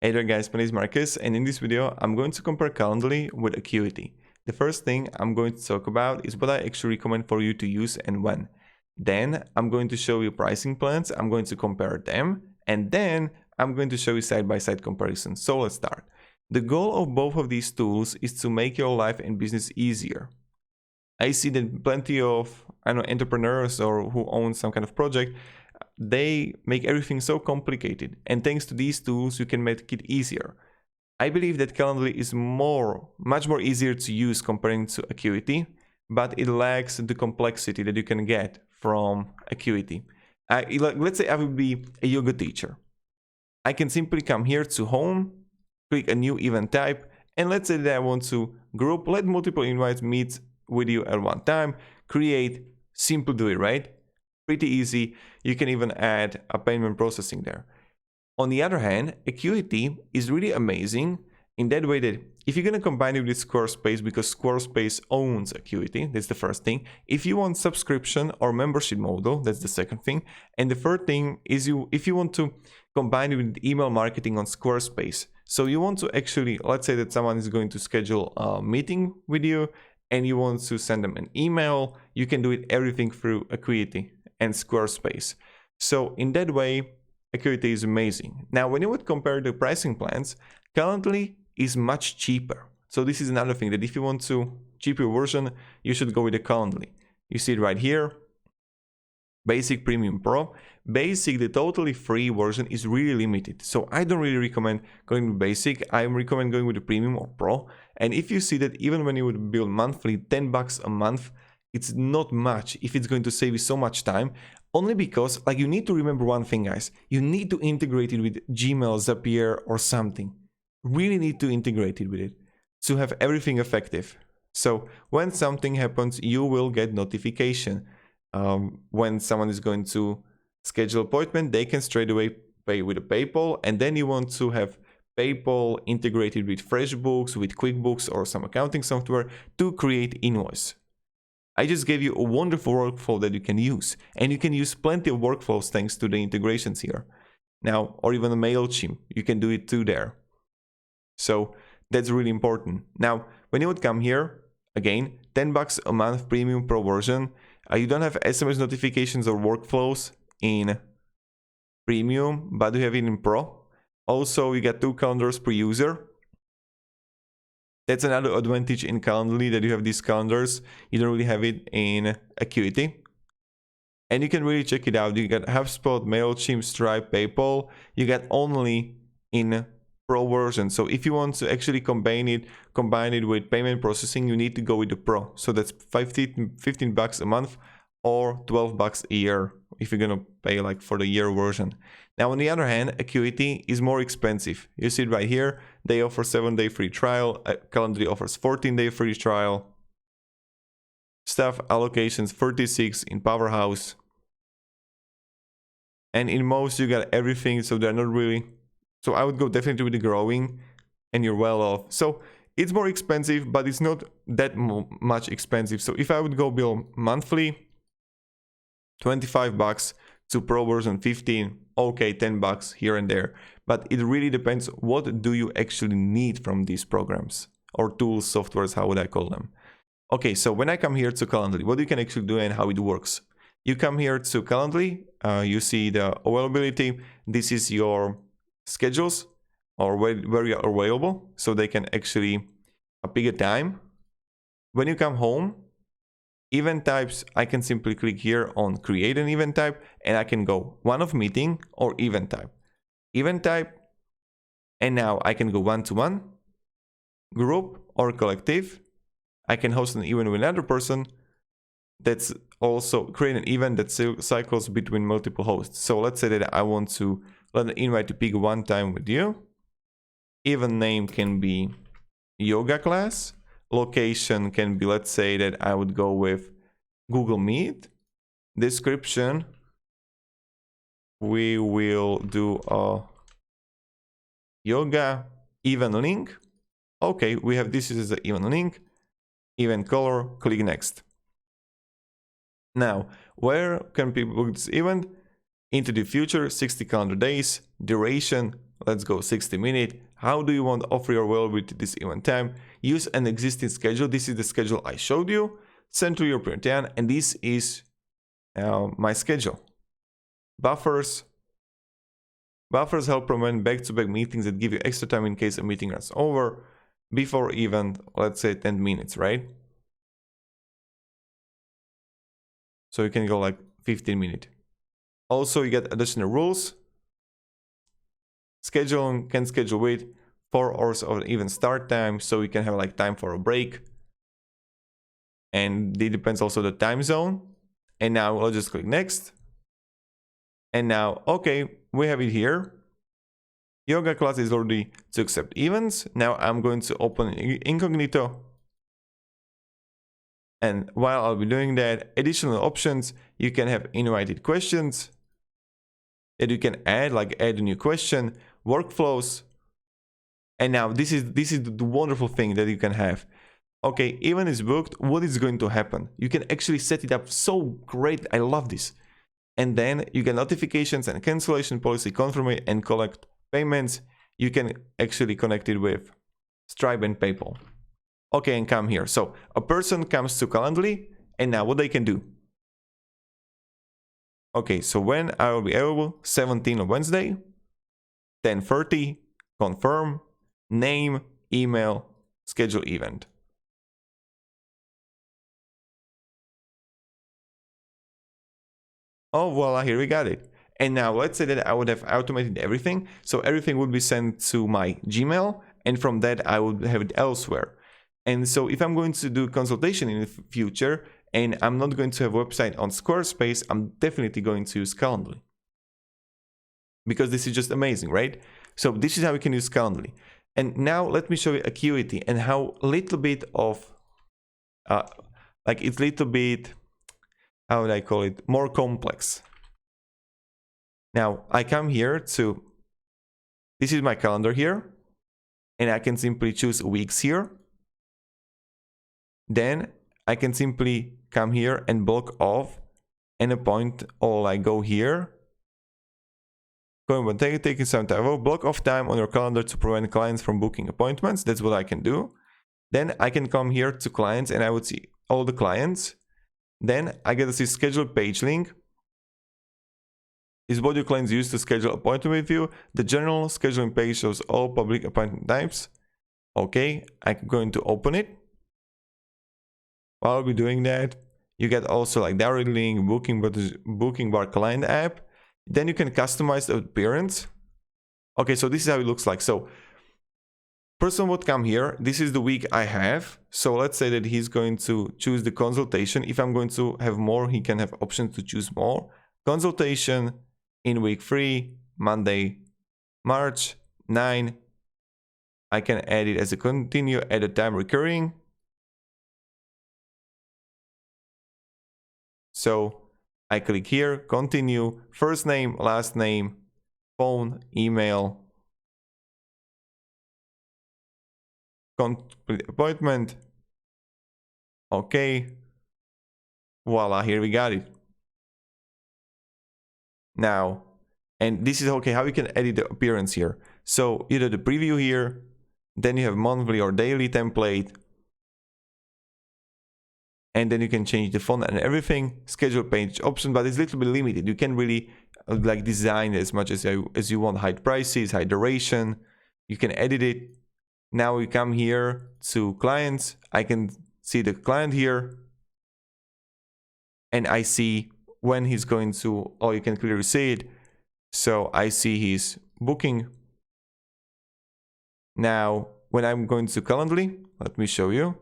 Hey there guys, my name is Marcus, and in this video I'm going to compare Calendly with Acuity. The first thing I'm going to talk about is what I actually recommend for you to use and when. Then I'm going to show you pricing plans, I'm going to compare them, and then I'm going to show you side-by-side comparison. So let's start. The goal of both of these tools is to make your life and business easier. I see that plenty of entrepreneurs or who own some kind of project, they make everything so complicated, and thanks to these tools you can make it easier. I believe that Calendly is much more easier to use comparing to Acuity, but it lacks the complexity that you can get from Acuity. Let's say I would be a yoga teacher. I can simply come here to home, click a new event type, and let's say that I want to let multiple invites meet with you at one time, create, simple do it, right? Pretty easy. You can even add a payment processing there. On the other hand, Acuity is really amazing in that way that if you're going to combine it with Squarespace, because Squarespace owns Acuity, that's the first thing. If you want subscription or membership model, that's the second thing. And the third thing is if you want to combine it with email marketing on Squarespace. So you want to actually, let's say that someone is going to schedule a meeting with you and you want to send them an email, you can do it everything through Acuity and Squarespace. So in that way, Acuity is amazing. Now, when you would compare the pricing plans, Calendly is much cheaper. So this is another thing that if you want to cheaper version, you should go with the Calendly. You see it right here, Basic, Premium, Pro. Basic, the totally free version, is really limited. So I don't really recommend going with Basic. I recommend going with the Premium or Pro. And if you see that even when you would bill monthly, $10 a month, it's not much if it's going to save you so much time. Only because, like, you need to remember one thing, guys. You need to integrate it with Gmail, Zapier, or something. Really need to integrate it with it to have everything effective. So when something happens, you will get notification. When someone is going to schedule appointment, they can straight away pay with a PayPal, and then you want to have PayPal integrated with FreshBooks, with QuickBooks, or some accounting software to create invoice. I just gave you a wonderful workflow that you can use, and you can use plenty of workflows thanks to the integrations here. Now, or even a MailChimp, you can do it too there. So that's really important. Now, when you would come here, again, $10 a month Premium Pro version, you don't have SMS notifications or workflows in Premium, but you have it in Pro. Also, you get 2 calendars per user. That's another advantage in Calendly, that you have these calendars. You don't really have it in Acuity. And you can really check it out. You got HubSpot, MailChimp, Stripe, PayPal. You get only in Pro version. So if you want to actually combine it with payment processing, you need to go with the Pro. So that's $15 a month or $12 a year if you're gonna pay like for the year version. Now, on the other hand, Acuity is more expensive. You see it right here. They offer 7-day free trial. Calendly offers 14-day free trial. Staff allocations 36 in Powerhouse. And in most, you got everything, so they're not really. So I would go definitely with the growing, and you're well off. So it's more expensive, but it's not that much expensive. So if I would go bill monthly, $25 to Pro version 15, okay, $10 here and there. But it really depends, what do you actually need from these programs or tools, softwares, how would I call them? Okay, so when I come here to Calendly, what you can actually do and how it works. You come here to Calendly, you see the availability. This is your schedules or where you are available, so they can actually pick a time. When you come home, event types, I can simply click here on create an event type, and I can go one-off meeting or event type. Event type, and now I can go one-to-one, group, or collective. I can host an event with another person. That's also create an event that cycles between multiple hosts. So let's say that I want to let an invite to pick one time with you. Event name can be yoga class. Location can be, let's say that I would go with Google Meet. Description, we will do a yoga event link. Okay, we have this is the event link, event color, click next. Now, where can people book this event? Into the future, 60 calendar days, duration, let's go 60 minutes. How do you want to offer your availability this event time? Use an existing schedule. This is the schedule I showed you. Send to your printer, and this is my schedule. Buffers help prevent back-to-back meetings that give you extra time in case a meeting runs over before event, let's say 10 minutes, right? So you can go like 15 minutes. Also, you get additional rules. Scheduling can schedule with 4 hours of even start time, so you can have like time for a break. And it depends also the time zone. And now I'll just click next. And now, okay, we have it here. Yoga class is already to accept events. Now I'm going to open incognito. And while I'll be doing that, additional options, you can have invited questions that you can add, like add a new question, workflows. And now this is the wonderful thing that you can have. Okay, event is booked, what is going to happen? You can actually set it up so great, I love this. And then you get notifications and cancellation policy, confirm it, and collect payments. You can actually connect it with Stripe and PayPal. Okay, and come here. So a person comes to Calendly, and now what they can do? Okay, so when I will be available, 17 on Wednesday, 10:30, confirm, name, email, schedule event. Oh, voila, here we got it. And now let's say that I would have automated everything. So everything would be sent to my Gmail, and from that I would have it elsewhere. And so if I'm going to do consultation in the future, and I'm not going to have a website on Squarespace, I'm definitely going to use Calendly. Because this is just amazing, right? So this is how we can use Calendly. And now let me show you Acuity and how little bit of, it's little bit, how would I call it, more complex. Now I come here to, this is my calendar here, and I can simply choose weeks here. Then I can simply come here and block off an appointment, or I go here, taking some time off, block off time on your calendar to prevent clients from booking appointments. That's what I can do. Then I can come here to clients, and I would see all the clients. Then I get to see schedule page link. Is what your clients use to schedule appointment with you. The general scheduling page shows all public appointment types. Okay, I'm going to open it. While I'll be doing that, you get also like direct link, booking bar client app. Then you can customize the appearance. Okay, so this is how it looks like. So person would come here. This is the week I have. So let's say that he's going to choose the consultation. If I'm going to have more, he can have options to choose more. Consultation in week 3, Monday, March 9. I can add it as a continue at a time recurring. So I click here, continue, first name, last name, phone, email, complete appointment. Okay. Voila, here we got it. Now, and this is okay, how you can edit the appearance here. So either the preview here, then you have monthly or daily template. And then you can change the font and everything, schedule page option, but it's a little bit limited. You can really like design as much as you want, hide prices, hide duration. You can edit it. Now we come here to clients. I can see the client here. And I see when he's going to, oh, you can clearly see it. So I see his booking. Now, when I'm going to Calendly, let me show you.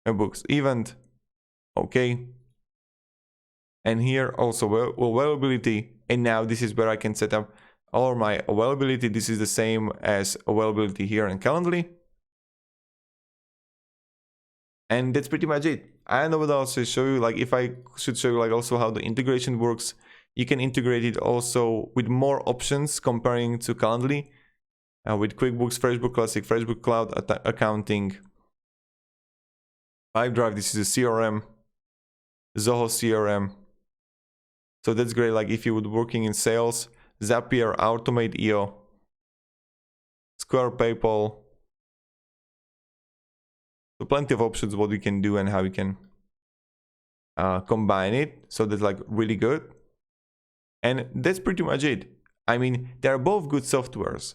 A books event, okay. And here also availability. And now this is where I can set up all my availability. This is the same as availability here in Calendly. And that's pretty much it. I know what I'll also show you, like if I should show you like also how the integration works. You can integrate it also with more options comparing to Calendly, with QuickBooks, FreshBooks Classic, FreshBooks Cloud Accounting, Pipedrive, this is a CRM, Zoho CRM, So that's great. Like if you would working in sales, Zapier, Automate.io, Square, PayPal. So plenty of options what we can do and how we can combine it. So that's like really good. And that's pretty much it. I mean, they're both good softwares,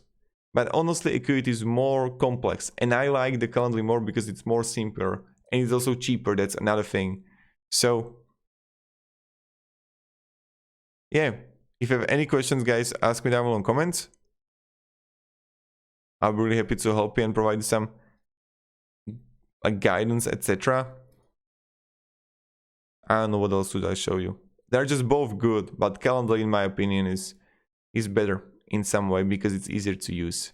but honestly, Acuity is more complex, and I like the Calendly more because it's more simpler and it's also cheaper. That's another thing. So yeah, if you have any questions, guys, ask me down below in comments. I'll be really happy to help you and provide some like guidance, etc. I don't know what else should I show you. They're just both good, but Calendly, in my opinion, is better in some way because it's easier to use.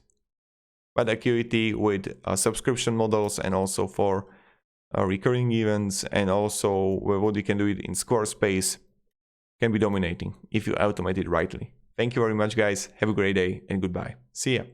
But Acuity with subscription models and also for recurring events, and also what you can do it in Squarespace, can be dominating if you automate it rightly. Thank you very much, guys. Have a great day and goodbye. See ya.